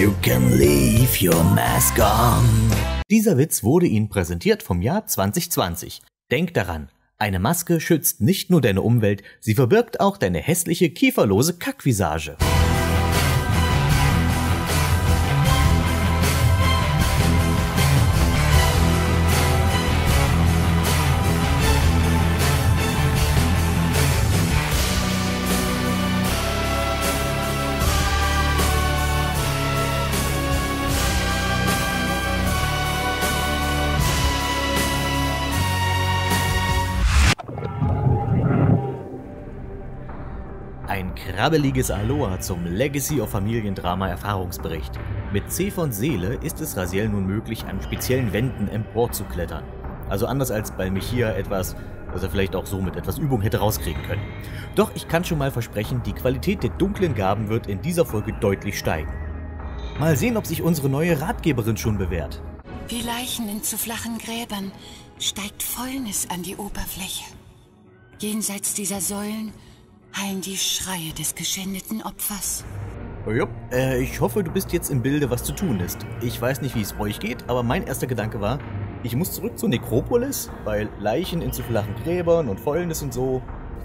You can leave your mask on. Dieser Witz wurde Ihnen präsentiert vom Jahr 2020. Denk daran, eine Maske schützt nicht nur deine Umwelt, sie verbirgt auch deine hässliche, kieferlose Kackvisage. Ein krabbeliges Aloha zum Legacy of Familiendrama Erfahrungsbericht. Mit C von Seele ist es Raziel nun möglich, an speziellen Wänden emporzuklettern. Also anders als bei Mechia etwas, das er vielleicht auch so mit etwas Übung hätte rauskriegen können. Doch ich kann schon mal versprechen, die Qualität der dunklen Gaben wird in dieser Folge deutlich steigen. Mal sehen, ob sich unsere neue Ratgeberin schon bewährt. Wie Leichen in zu flachen Gräbern steigt Fäulnis an die Oberfläche. Jenseits dieser Säulen hallen die Schreie des geschändeten Opfers. Jupp, ich hoffe, du bist jetzt im Bilde, was zu tun ist. Ich weiß nicht, wie es euch geht, aber mein erster Gedanke war, ich muss zurück zur Nekropolis, weil Leichen in zu flachen Gräbern und Fäulnis und so.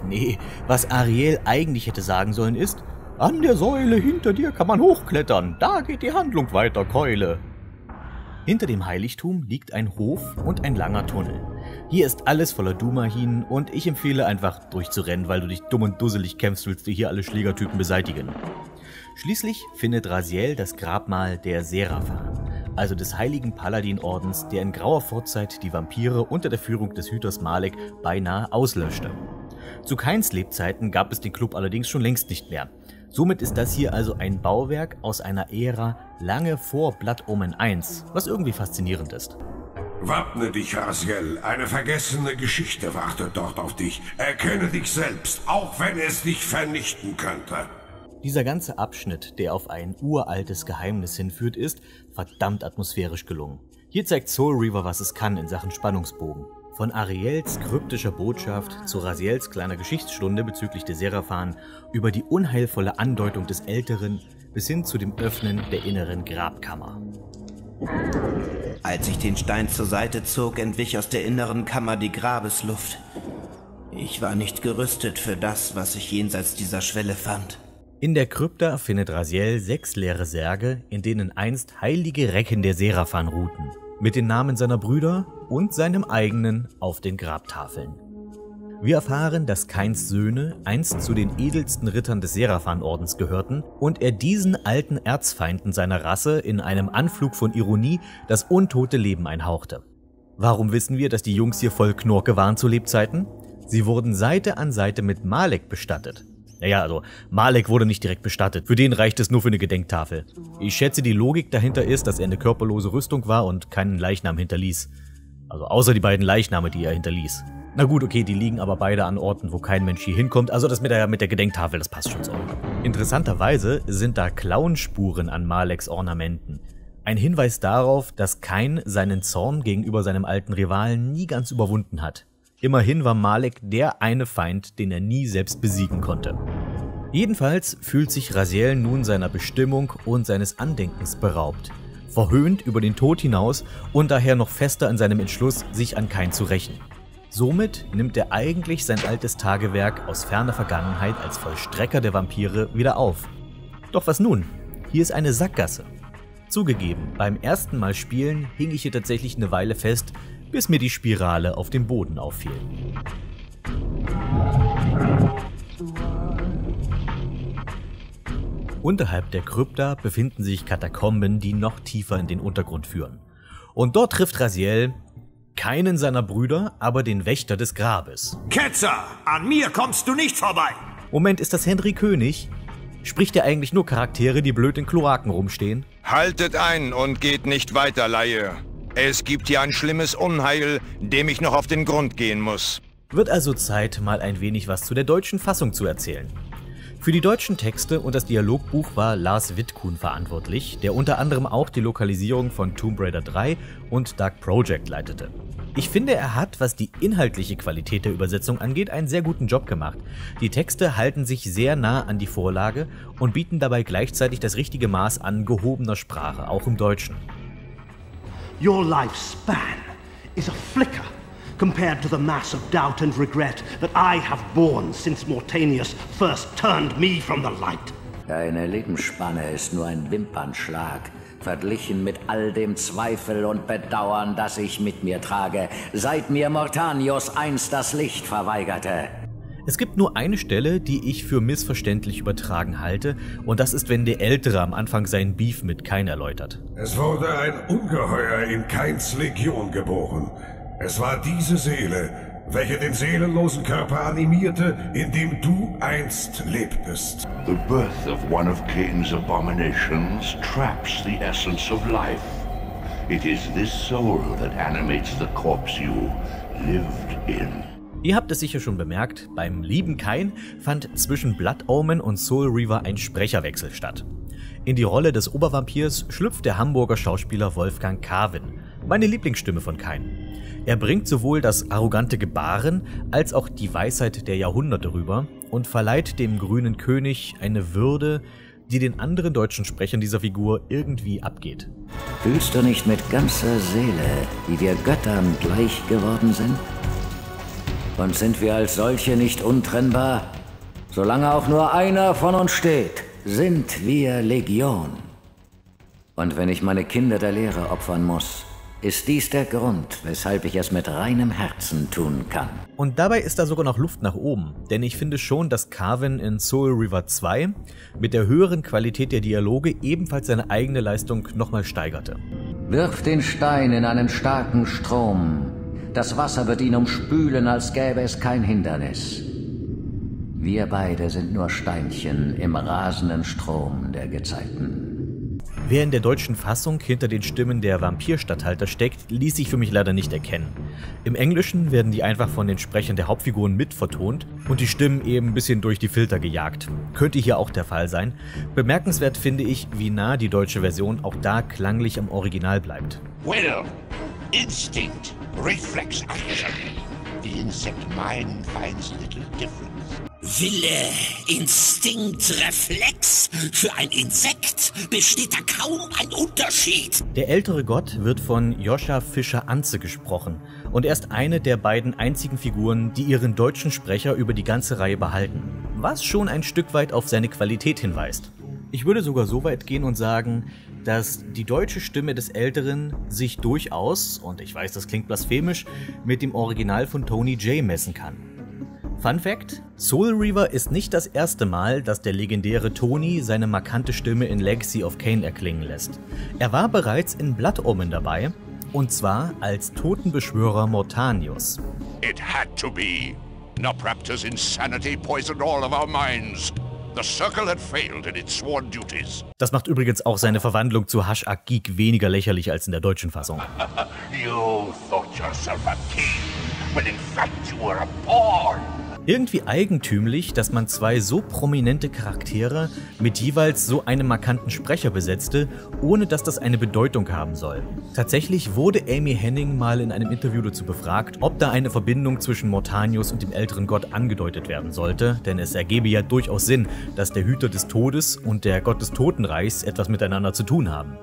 Nee, was Ariel eigentlich hätte sagen sollen ist, an der Säule hinter dir kann man hochklettern, da geht die Handlung weiter, Keule. Hinter dem Heiligtum liegt ein Hof und ein langer Tunnel. Hier ist alles voller Dumahin und ich empfehle einfach durchzurennen, weil du dich dumm und dusselig kämpfst, willst du hier alle Schlägertypen beseitigen. Schließlich findet Raziel das Grabmal der Seraphan, also des heiligen Paladin-Ordens, der in grauer Vorzeit die Vampire unter der Führung des Hüters Malek beinahe auslöschte. Zu Kains Lebzeiten gab es den Club allerdings schon längst nicht mehr. Somit ist das hier also ein Bauwerk aus einer Ära lange vor Blood Omen 1, was irgendwie faszinierend ist. Wappne dich, Raziel. Eine vergessene Geschichte wartet dort auf dich. Erkenne dich selbst, auch wenn es dich vernichten könnte. Dieser ganze Abschnitt, der auf ein uraltes Geheimnis hinführt, ist verdammt atmosphärisch gelungen. Hier zeigt Soul Reaver, was es kann in Sachen Spannungsbogen. Von Ariels kryptischer Botschaft zu Raziels kleiner Geschichtsstunde bezüglich der Seraphan, über die unheilvolle Andeutung des Älteren bis hin zu dem Öffnen der inneren Grabkammer. Als ich den Stein zur Seite zog, entwich aus der inneren Kammer die Grabesluft. Ich war nicht gerüstet für das, was ich jenseits dieser Schwelle fand. In der Krypta findet Raziel 6 leere Särge, in denen einst heilige Recken der Seraphan ruhten, mit den Namen seiner Brüder und seinem eigenen auf den Grabtafeln. Wir erfahren, dass Kains Söhne einst zu den edelsten Rittern des Seraphan-Ordens gehörten und er diesen alten Erzfeinden seiner Rasse in einem Anflug von Ironie das untote Leben einhauchte. Warum wissen wir, dass die Jungs hier voll Knorke waren zu Lebzeiten? Sie wurden Seite an Seite mit Malek bestattet. Naja, also Malek wurde nicht direkt bestattet, für den reicht es nur für eine Gedenktafel. Ich schätze, die Logik dahinter ist, dass er eine körperlose Rüstung war und keinen Leichnam hinterließ. Also außer die beiden Leichname, die er hinterließ. Na gut, okay, die liegen aber beide an Orten, wo kein Mensch hier hinkommt, also das mit der Gedenktafel, das passt schon so. Interessanterweise sind da Klauenspuren an Maleks Ornamenten. Ein Hinweis darauf, dass Kain seinen Zorn gegenüber seinem alten Rivalen nie ganz überwunden hat. Immerhin war Malek der eine Feind, den er nie selbst besiegen konnte. Jedenfalls fühlt sich Raziel nun seiner Bestimmung und seines Andenkens beraubt. Verhöhnt über den Tod hinaus und daher noch fester in seinem Entschluss, sich an Kain zu rächen. Somit nimmt er eigentlich sein altes Tagewerk aus ferner Vergangenheit als Vollstrecker der Vampire wieder auf. Doch was nun? Hier ist eine Sackgasse. Zugegeben, beim ersten Mal spielen hing ich hier tatsächlich eine Weile fest, bis mir die Spirale auf dem Boden auffiel. Unterhalb der Krypta befinden sich Katakomben, die noch tiefer in den Untergrund führen. Und dort trifft Raziel keinen seiner Brüder, aber den Wächter des Grabes. Ketzer, an mir kommst du nicht vorbei! Moment, ist das Henry König? Spricht er eigentlich nur Charaktere, die blöd in Kloaken rumstehen? Haltet ein und geht nicht weiter, Laie. Es gibt hier ein schlimmes Unheil, dem ich noch auf den Grund gehen muss. Wird also Zeit, mal ein wenig was zu der deutschen Fassung zu erzählen. Für die deutschen Texte und das Dialogbuch war Lars Wittkun verantwortlich, der unter anderem auch die Lokalisierung von Tomb Raider 3 und Dark Project leitete. Ich finde, er hat, was die inhaltliche Qualität der Übersetzung angeht, einen sehr guten Job gemacht. Die Texte halten sich sehr nah an die Vorlage und bieten dabei gleichzeitig das richtige Maß an gehobener Sprache, auch im Deutschen. Your lifespan is a flicker compared to the mass of doubt and regret that I have borne since Mortanius first turned me from the light. Deine Lebensspanne ist nur ein Wimpernschlag, verglichen mit all dem Zweifel und Bedauern, das ich mit mir trage, seit mir Mortanius einst das Licht verweigerte. Es gibt nur eine Stelle, die ich für missverständlich übertragen halte, und das ist, wenn der Ältere am Anfang seinen Beef mit Kain erläutert. Es wurde ein Ungeheuer in Kains Legion geboren. Es war diese Seele, welche den seelenlosen Körper animierte, in dem du einst lebtest. The birth of one of Cain's abominations traps the essence of life. It is this soul that animates the corpse you lived in. Ihr habt es sicher schon bemerkt, beim lieben Kain fand zwischen Blood Omen und Soul Reaver ein Sprecherwechsel statt. In die Rolle des Obervampirs schlüpft der Hamburger Schauspieler Wolfgang Carwin, meine Lieblingsstimme von Kain. Er bringt sowohl das arrogante Gebaren als auch die Weisheit der Jahrhunderte rüber und verleiht dem grünen König eine Würde, die den anderen deutschen Sprechern dieser Figur irgendwie abgeht. Fühlst du nicht mit ganzer Seele, wie wir Göttern gleich geworden sind? Und sind wir als solche nicht untrennbar? Solange auch nur einer von uns steht, sind wir Legion. Und wenn ich meine Kinder der Lehre opfern muss, ist dies der Grund, weshalb ich es mit reinem Herzen tun kann. Und dabei ist da sogar noch Luft nach oben, denn ich finde schon, dass Carwin in Soul Reaver 2 mit der höheren Qualität der Dialoge ebenfalls seine eigene Leistung nochmal steigerte. Wirf den Stein in einen starken Strom. Das Wasser wird ihn umspülen, als gäbe es kein Hindernis. Wir beide sind nur Steinchen im rasenden Strom der Gezeiten. Wer in der deutschen Fassung hinter den Stimmen der Vampirstatthalter steckt, ließ sich für mich leider nicht erkennen. Im Englischen werden die einfach von den Sprechern der Hauptfiguren mitvertont und die Stimmen eben ein bisschen durch die Filter gejagt. Könnte hier auch der Fall sein. Bemerkenswert finde ich, wie nah die deutsche Version auch da klanglich am Original bleibt. Will, instinct, reflex action. The insect mind finds little difference. Wille, Instinkt, Reflex. Für ein Insekt besteht da kaum ein Unterschied. Der ältere Gott wird von Joscha Fischer-Anze gesprochen und er ist eine der beiden einzigen Figuren, die ihren deutschen Sprecher über die ganze Reihe behalten, was schon ein Stück weit auf seine Qualität hinweist. Ich würde sogar so weit gehen und sagen, dass die deutsche Stimme des Älteren sich durchaus, und ich weiß, das klingt blasphemisch, mit dem Original von Tony Jay messen kann. Fun Fact: Soul Reaver ist nicht das erste Mal, dass der legendäre Tony seine markante Stimme in Legacy of Kain erklingen lässt. Er war bereits in Blood Omen dabei, und zwar als Totenbeschwörer Mortanius. It had to be. Nopraptor's insanity poisoned all of our minds. The Circle had failed in its sworn duties. Das macht übrigens auch seine Verwandlung zu Hasch-Ak-Geek weniger lächerlich als in der deutschen Fassung. You thought yourself a king, when in fact you were a pawn. Irgendwie eigentümlich, dass man zwei so prominente Charaktere mit jeweils so einem markanten Sprecher besetzte, ohne dass das eine Bedeutung haben soll. Tatsächlich wurde Amy Hennig mal in einem Interview dazu befragt, ob da eine Verbindung zwischen Mortanius und dem älteren Gott angedeutet werden sollte, denn es ergebe ja durchaus Sinn, dass der Hüter des Todes und der Gott des Totenreichs etwas miteinander zu tun haben.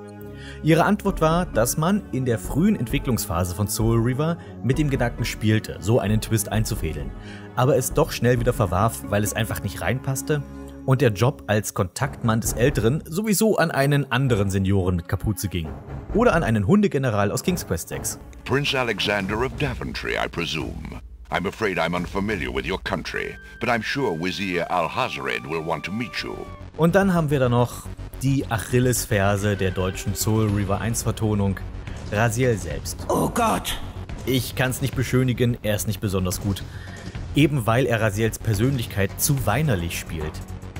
Ihre Antwort war, dass man in der frühen Entwicklungsphase von Soul Reaver mit dem Gedanken spielte, so einen Twist einzufädeln, aber es doch schnell wieder verwarf, weil es einfach nicht reinpasste und der Job als Kontaktmann des Älteren sowieso an einen anderen Senioren mit Kapuze ging. Oder an einen Hundegeneral aus King's Quest VI. Prince Alexander of Daventry, I presume. I'm afraid I'm unfamiliar with your country, but I'm sure Wazir Al-Hazred will want to meet you. Und dann haben wir da noch die Achillesferse der deutschen Soul Reaver 1 Vertonung, Raziel selbst. Oh Gott! Ich kann's nicht beschönigen, er ist nicht besonders gut. Eben weil er Raziels Persönlichkeit zu weinerlich spielt.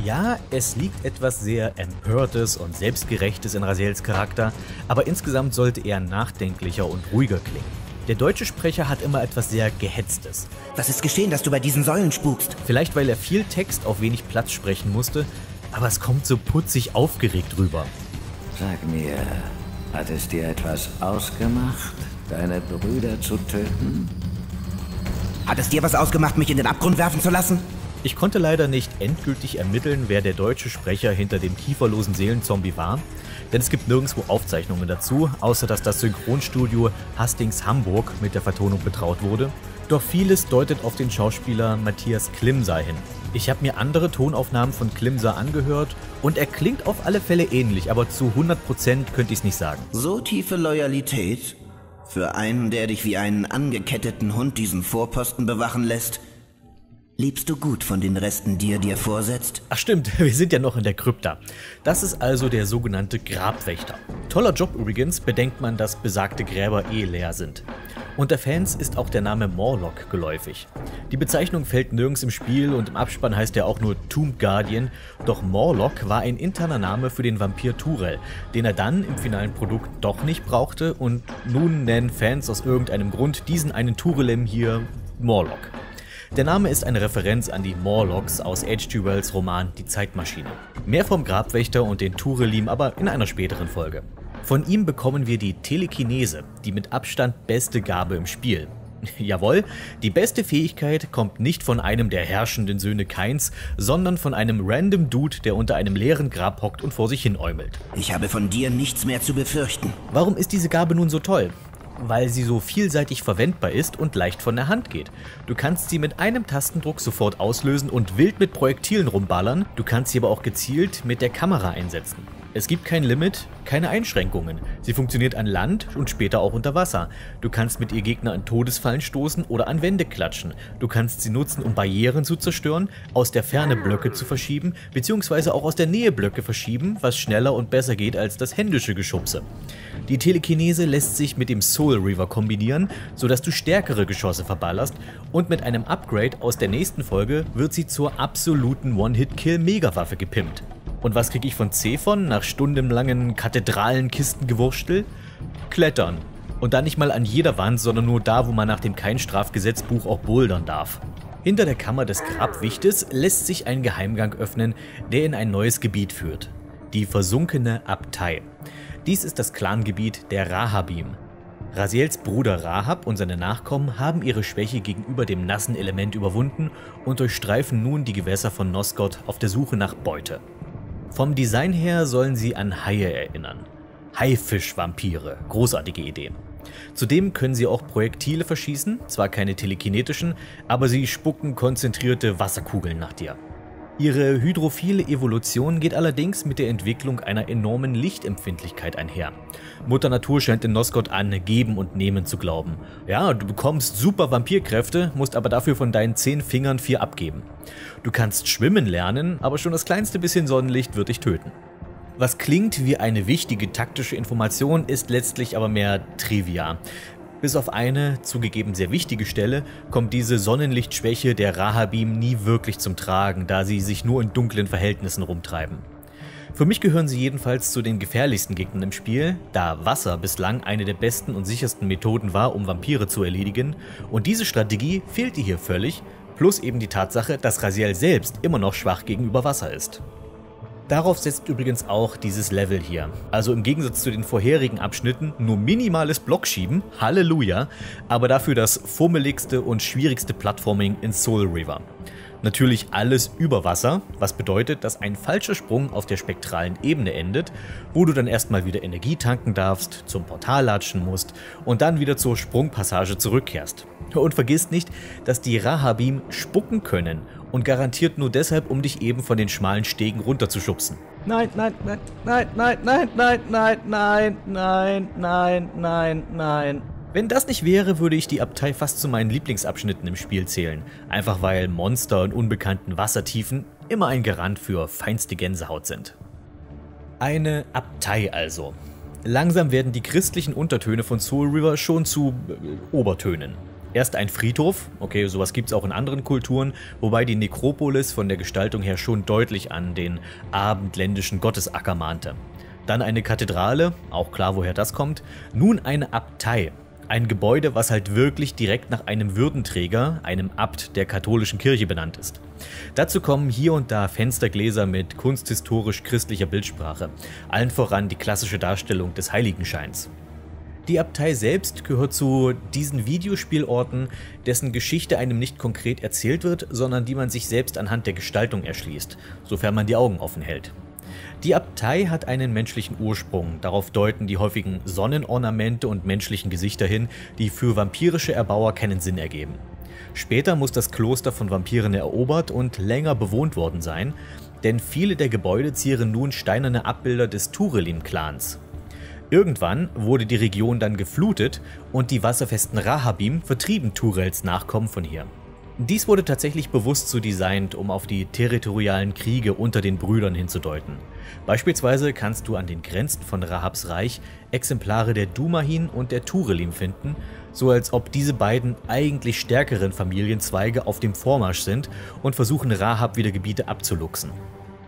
Ja, es liegt etwas sehr Empörtes und Selbstgerechtes in Raziels Charakter, aber insgesamt sollte er nachdenklicher und ruhiger klingen. Der deutsche Sprecher hat immer etwas sehr Gehetztes. Was ist geschehen, dass du bei diesen Säulen spukst? Vielleicht, weil er viel Text auf wenig Platz sprechen musste, aber es kommt so putzig aufgeregt rüber. Sag mir, hat es dir etwas ausgemacht, deine Brüder zu töten? Hat es dir was ausgemacht, mich in den Abgrund werfen zu lassen? Ich konnte leider nicht endgültig ermitteln, wer der deutsche Sprecher hinter dem kieferlosen Seelenzombie war, denn es gibt nirgendwo Aufzeichnungen dazu, außer dass das Synchronstudio Hastings Hamburg mit der Vertonung betraut wurde. Doch vieles deutet auf den Schauspieler Matthias Klimser hin. Ich habe mir andere Tonaufnahmen von Klimser angehört und er klingt auf alle Fälle ähnlich, aber zu 100% könnte ich es nicht sagen. So tiefe Loyalität? Für einen, der dich wie einen angeketteten Hund diesen Vorposten bewachen lässt? Liebst du gut von den Resten, die er dir vorsetzt? Ach stimmt, wir sind ja noch in der Krypta. Das ist also der sogenannte Grabwächter. Toller Job übrigens, bedenkt man, dass besagte Gräber leer sind. Unter Fans ist auch der Name Morlock geläufig. Die Bezeichnung fällt nirgends im Spiel und im Abspann heißt er auch nur Tomb Guardian, doch Morlock war ein interner Name für den Vampir Turel, den er dann im finalen Produkt doch nicht brauchte und nun nennen Fans aus irgendeinem Grund diesen einen Turelem hier Morlock. Der Name ist eine Referenz an die Morlocks aus H.G. Wells Roman Die Zeitmaschine. Mehr vom Grabwächter und den Turelim aber in einer späteren Folge. Von ihm bekommen wir die Telekinese, die mit Abstand beste Gabe im Spiel. Jawohl, die beste Fähigkeit kommt nicht von einem der herrschenden Söhne Kains, sondern von einem random Dude, der unter einem leeren Grab hockt und vor sich hin äumelt. Ich habe von dir nichts mehr zu befürchten. Warum ist diese Gabe nun so toll? Weil sie so vielseitig verwendbar ist und leicht von der Hand geht. Du kannst sie mit einem Tastendruck sofort auslösen und wild mit Projektilen rumballern, du kannst sie aber auch gezielt mit der Kamera einsetzen. Es gibt kein Limit, keine Einschränkungen. Sie funktioniert an Land und später auch unter Wasser. Du kannst mit ihr Gegner an Todesfallen stoßen oder an Wände klatschen. Du kannst sie nutzen, um Barrieren zu zerstören, aus der Ferne Blöcke zu verschieben, beziehungsweise auch aus der Nähe Blöcke verschieben, was schneller und besser geht als das händische Geschubse. Die Telekinese lässt sich mit dem Soul Reaver kombinieren, sodass du stärkere Geschosse verballerst und mit einem Upgrade aus der nächsten Folge wird sie zur absoluten One-Hit-Kill-Megawaffe gepimpt. Und was krieg ich von Zephon nach stundenlangen Kathedralenkistengewurstel? Klettern. Und dann nicht mal an jeder Wand, sondern nur da, wo man nach dem Kein-Strafgesetzbuch auch bouldern darf. Hinter der Kammer des Grabwichtes lässt sich ein Geheimgang öffnen, der in ein neues Gebiet führt. Die versunkene Abtei. Dies ist das Clangebiet der Rahabim. Raziels Bruder Rahab und seine Nachkommen haben ihre Schwäche gegenüber dem nassen Element überwunden und durchstreifen nun die Gewässer von Nosgoth auf der Suche nach Beute. Vom Design her sollen sie an Haie erinnern. Haifisch-Vampire, großartige Idee. Zudem können sie auch Projektile verschießen, zwar keine telekinetischen, aber sie spucken konzentrierte Wasserkugeln nach dir. Ihre hydrophile Evolution geht allerdings mit der Entwicklung einer enormen Lichtempfindlichkeit einher. Mutter Natur scheint in Nosgoth an Geben und Nehmen zu glauben. Ja, du bekommst super Vampirkräfte, musst aber dafür von deinen 10 Fingern 4 abgeben. Du kannst schwimmen lernen, aber schon das kleinste bisschen Sonnenlicht wird dich töten. Was klingt wie eine wichtige taktische Information, ist letztlich aber mehr Trivia. Bis auf eine, zugegeben sehr wichtige Stelle, kommt diese Sonnenlichtschwäche der Rahabim nie wirklich zum Tragen, da sie sich nur in dunklen Verhältnissen rumtreiben. Für mich gehören sie jedenfalls zu den gefährlichsten Gegnern im Spiel, da Wasser bislang eine der besten und sichersten Methoden war, um Vampire zu erledigen, und diese Strategie fehlte hier völlig, plus eben die Tatsache, dass Raziel selbst immer noch schwach gegenüber Wasser ist. Darauf setzt übrigens auch dieses Level hier. Also im Gegensatz zu den vorherigen Abschnitten nur minimales Blockschieben, Halleluja, aber dafür das fummeligste und schwierigste Plattforming in Soul Reaver. Natürlich alles über Wasser, was bedeutet, dass ein falscher Sprung auf der spektralen Ebene endet, wo du dann erstmal wieder Energie tanken darfst, zum Portal latschen musst und dann wieder zur Sprungpassage zurückkehrst. Und vergiss nicht, dass die Rahabim spucken können und garantiert nur deshalb, um dich eben von den schmalen Stegen runterzuschubsen. Nein, nein, nein, nein, nein, nein, nein, nein, nein, nein, nein, nein, nein. Wenn das nicht wäre, würde ich die Abtei fast zu meinen Lieblingsabschnitten im Spiel zählen. Einfach weil Monster in unbekannten Wassertiefen immer ein Garant für feinste Gänsehaut sind. Eine Abtei also. Langsam werden die christlichen Untertöne von Soul Reaver schon zu Obertönen. Erst ein Friedhof, okay, sowas gibt's auch in anderen Kulturen, wobei die Nekropolis von der Gestaltung her schon deutlich an den abendländischen Gottesacker mahnte. Dann eine Kathedrale, auch klar woher das kommt, nun eine Abtei. Ein Gebäude, was halt wirklich direkt nach einem Würdenträger, einem Abt der katholischen Kirche, benannt ist. Dazu kommen hier und da Fenstergläser mit kunsthistorisch-christlicher Bildsprache, allen voran die klassische Darstellung des Heiligenscheins. Die Abtei selbst gehört zu diesen Videospielorten, dessen Geschichte einem nicht konkret erzählt wird, sondern die man sich selbst anhand der Gestaltung erschließt, sofern man die Augen offen hält. Die Abtei hat einen menschlichen Ursprung, darauf deuten die häufigen Sonnenornamente und menschlichen Gesichter hin, die für vampirische Erbauer keinen Sinn ergeben. Später muss das Kloster von Vampiren erobert und länger bewohnt worden sein, denn viele der Gebäude zieren nun steinerne Abbilder des Turelim-Clans. Irgendwann wurde die Region dann geflutet und die wasserfesten Rahabim vertrieben Turels Nachkommen von hier. Dies wurde tatsächlich bewusst so designt, um auf die territorialen Kriege unter den Brüdern hinzudeuten. Beispielsweise kannst du an den Grenzen von Rahabs Reich Exemplare der Dumahin und der Turelim finden, so als ob diese beiden eigentlich stärkeren Familienzweige auf dem Vormarsch sind und versuchen Rahab wieder Gebiete abzuluxen.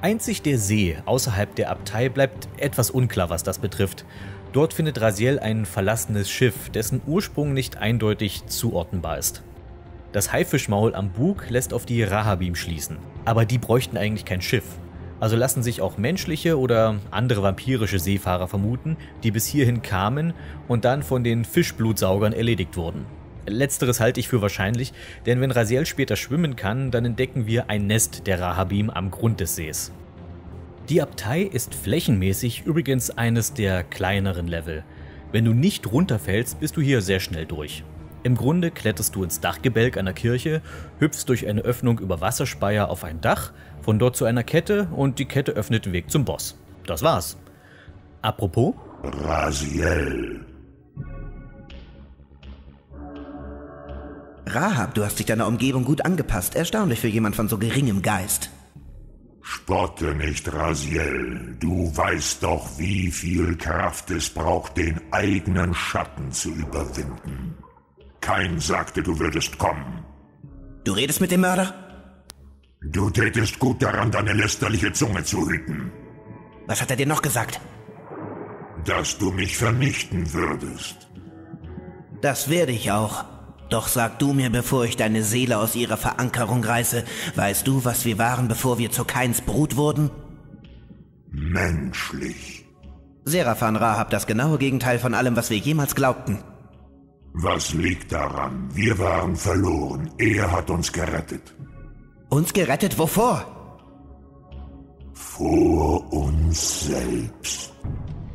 Einzig der See außerhalb der Abtei bleibt etwas unklar, was das betrifft. Dort findet Raziel ein verlassenes Schiff, dessen Ursprung nicht eindeutig zuordnenbar ist. Das Haifischmaul am Bug lässt auf die Rahabim schließen, aber die bräuchten eigentlich kein Schiff. Also lassen sich auch menschliche oder andere vampirische Seefahrer vermuten, die bis hierhin kamen und dann von den Fischblutsaugern erledigt wurden. Letzteres halte ich für wahrscheinlich, denn wenn Raziel später schwimmen kann, dann entdecken wir ein Nest der Rahabim am Grund des Sees. Die Abtei ist flächenmäßig übrigens eines der kleineren Level. Wenn du nicht runterfällst, bist du hier sehr schnell durch. Im Grunde kletterst du ins Dachgebälk einer Kirche, hüpfst durch eine Öffnung über Wasserspeier auf ein Dach, von dort zu einer Kette und die Kette öffnet den Weg zum Boss. Das war's. Apropos Raziel. Rahab, du hast dich deiner Umgebung gut angepasst. Erstaunlich für jemand von so geringem Geist. Spotte nicht, Raziel. Du weißt doch, wie viel Kraft es braucht, den eigenen Schatten zu überwinden. Kain sagte, du würdest kommen. Du redest mit dem Mörder? Du tätest gut daran, deine lästerliche Zunge zu hüten. Was hat er dir noch gesagt? Dass du mich vernichten würdest. Das werde ich auch. Doch sag du mir, bevor ich deine Seele aus ihrer Verankerung reiße, weißt du, was wir waren, bevor wir zu Kains Brut wurden? Menschlich. Seraphan Rahab, das genaue Gegenteil von allem, was wir jemals glaubten. Was liegt daran? Wir waren verloren. Er hat uns gerettet. Uns gerettet? Wovor? Vor uns selbst.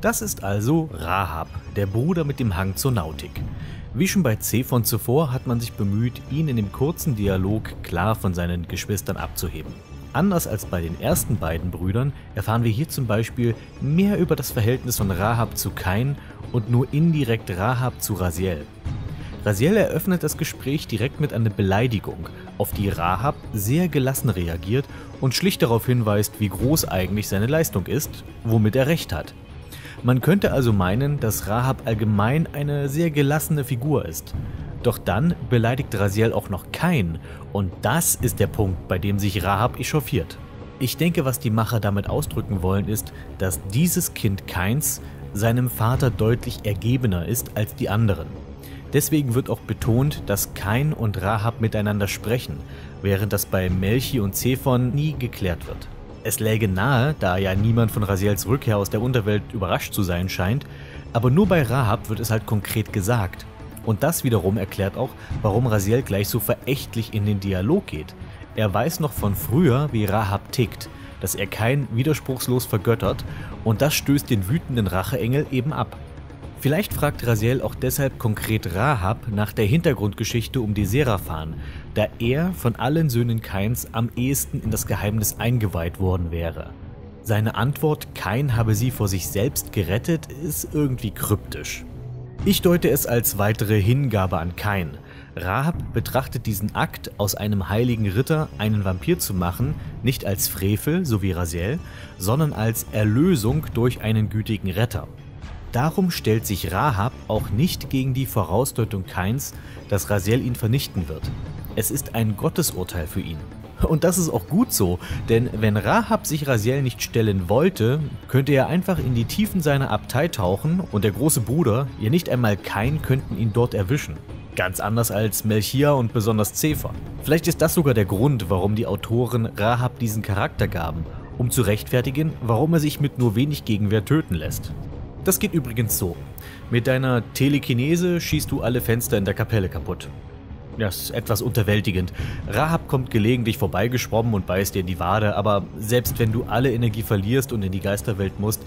Das ist also Rahab, der Bruder mit dem Hang zur Nautik. Wie schon bei Zephon zuvor hat man sich bemüht, ihn in dem kurzen Dialog klar von seinen Geschwistern abzuheben. Anders als bei den ersten beiden Brüdern erfahren wir hier zum Beispiel mehr über das Verhältnis von Rahab zu Kain und nur indirekt Rahab zu Raziel. Raziel eröffnet das Gespräch direkt mit einer Beleidigung, auf die Rahab sehr gelassen reagiert und schlicht darauf hinweist, wie groß eigentlich seine Leistung ist, womit er recht hat. Man könnte also meinen, dass Rahab allgemein eine sehr gelassene Figur ist. Doch dann beleidigt Raziel auch noch Kain und das ist der Punkt, bei dem sich Rahab echauffiert. Ich denke, was die Macher damit ausdrücken wollen, ist, dass dieses Kind Kains seinem Vater deutlich ergebener ist als die anderen. Deswegen wird auch betont, dass Kain und Rahab miteinander sprechen, während das bei Melchi und Zephon nie geklärt wird. Es läge nahe, da ja niemand von Raziels Rückkehr aus der Unterwelt überrascht zu sein scheint, aber nur bei Rahab wird es halt konkret gesagt. Und das wiederum erklärt auch, warum Raziel gleich so verächtlich in den Dialog geht. Er weiß noch von früher, wie Rahab tickt, dass er Kain widerspruchslos vergöttert und das stößt den wütenden Racheengel eben ab. Vielleicht fragt Raziel auch deshalb konkret Rahab nach der Hintergrundgeschichte um die Seraphan, da er von allen Söhnen Kains am ehesten in das Geheimnis eingeweiht worden wäre. Seine Antwort, Kain habe sie vor sich selbst gerettet, ist irgendwie kryptisch. Ich deute es als weitere Hingabe an Kain. Rahab betrachtet diesen Akt, aus einem heiligen Ritter einen Vampir zu machen, nicht als Frevel, so wie Raziel, sondern als Erlösung durch einen gütigen Retter. Darum stellt sich Rahab auch nicht gegen die Vorausdeutung Kains, dass Raziel ihn vernichten wird. Es ist ein Gottesurteil für ihn. Und das ist auch gut so, denn wenn Rahab sich Raziel nicht stellen wollte, könnte er einfach in die Tiefen seiner Abtei tauchen und der große Bruder, ihr nicht einmal Kain, könnten ihn dort erwischen. Ganz anders als Melchior und besonders Zephon. Vielleicht ist das sogar der Grund, warum die Autoren Rahab diesen Charakter gaben, um zu rechtfertigen, warum er sich mit nur wenig Gegenwehr töten lässt. Das geht übrigens so. Mit deiner Telekinese schießt du alle Fenster in der Kapelle kaputt. Das ist etwas unterwältigend. Rahab kommt gelegentlich vorbeigeschwommen und beißt dir in die Wade, aber selbst wenn du alle Energie verlierst und in die Geisterwelt musst,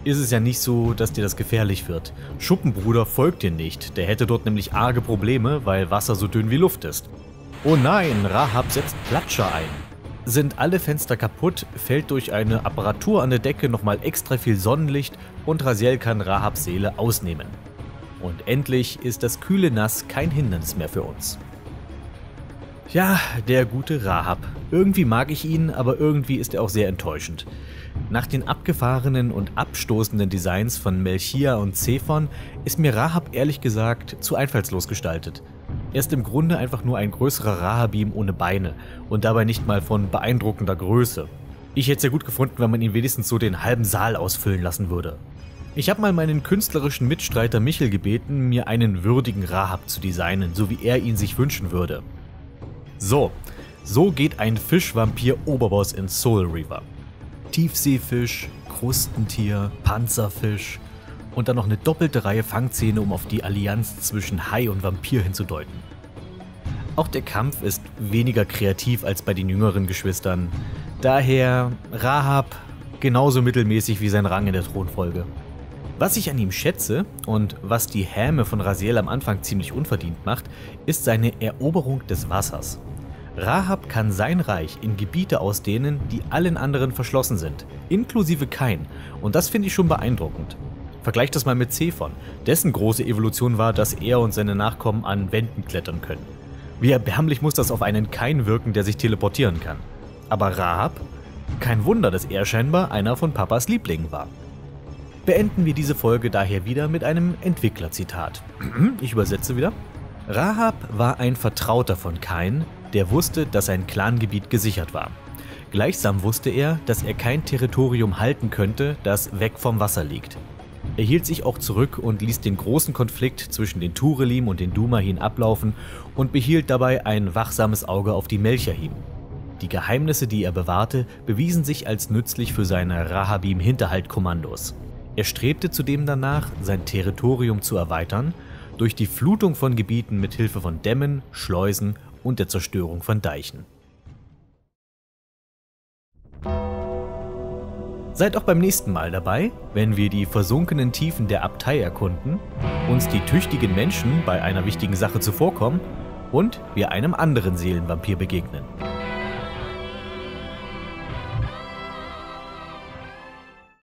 ist es ja nicht so, dass dir das gefährlich wird. Schuppenbruder folgt dir nicht, der hätte dort nämlich arge Probleme, weil Wasser so dünn wie Luft ist. Oh nein, Rahab setzt Platscher ein. Sind alle Fenster kaputt, fällt durch eine Apparatur an der Decke nochmal extra viel Sonnenlicht und Raziel kann Rahabs Seele ausnehmen. Und endlich ist das kühle Nass kein Hindernis mehr für uns. Ja, der gute Rahab. Irgendwie mag ich ihn, aber irgendwie ist er auch sehr enttäuschend. Nach den abgefahrenen und abstoßenden Designs von Melchior und Zephon ist mir Rahab ehrlich gesagt zu einfallslos gestaltet. Er ist im Grunde einfach nur ein größerer Rahabim ohne Beine und dabei nicht mal von beeindruckender Größe. Ich hätte es ja gut gefunden, wenn man ihn wenigstens so den halben Saal ausfüllen lassen würde. Ich habe mal meinen künstlerischen Mitstreiter Michel gebeten, mir einen würdigen Rahab zu designen, so wie er ihn sich wünschen würde. So geht ein Fisch-Vampir-Oberboss in Soul Reaver. Tiefseefisch, Krustentier, Panzerfisch und dann noch eine doppelte Reihe Fangzähne, um auf die Allianz zwischen Hai und Vampir hinzudeuten. Auch der Kampf ist weniger kreativ als bei den jüngeren Geschwistern. Daher Rahab genauso mittelmäßig wie sein Rang in der Thronfolge. Was ich an ihm schätze und was die Häme von Raziel am Anfang ziemlich unverdient macht, ist seine Eroberung des Wassers. Rahab kann sein Reich in Gebiete ausdehnen, die allen anderen verschlossen sind, inklusive Kain, und das finde ich schon beeindruckend. Vergleicht das mal mit Zephon, dessen große Evolution war, dass er und seine Nachkommen an Wänden klettern können. Wie erbärmlich muss das auf einen Kain wirken, der sich teleportieren kann. Aber Rahab? Kein Wunder, dass er scheinbar einer von Papas Lieblingen war. Beenden wir diese Folge daher wieder mit einem Entwicklerzitat. Ich übersetze wieder. Rahab war ein Vertrauter von Kain, der wusste, dass sein Clangebiet gesichert war. Gleichsam wusste er, dass er kein Territorium halten könnte, das weg vom Wasser liegt. Er hielt sich auch zurück und ließ den großen Konflikt zwischen den Turelim und den Dumahin ablaufen und behielt dabei ein wachsames Auge auf die Melchahim. Die Geheimnisse, die er bewahrte, bewiesen sich als nützlich für seine Rahabim-Hinterhaltkommandos. Er strebte zudem danach, sein Territorium zu erweitern, durch die Flutung von Gebieten mit Hilfe von Dämmen, Schleusen und der Zerstörung von Deichen. Seid auch beim nächsten Mal dabei, wenn wir die versunkenen Tiefen der Abtei erkunden, uns die tüchtigen Menschen bei einer wichtigen Sache zuvorkommen und wir einem anderen Seelenvampir begegnen.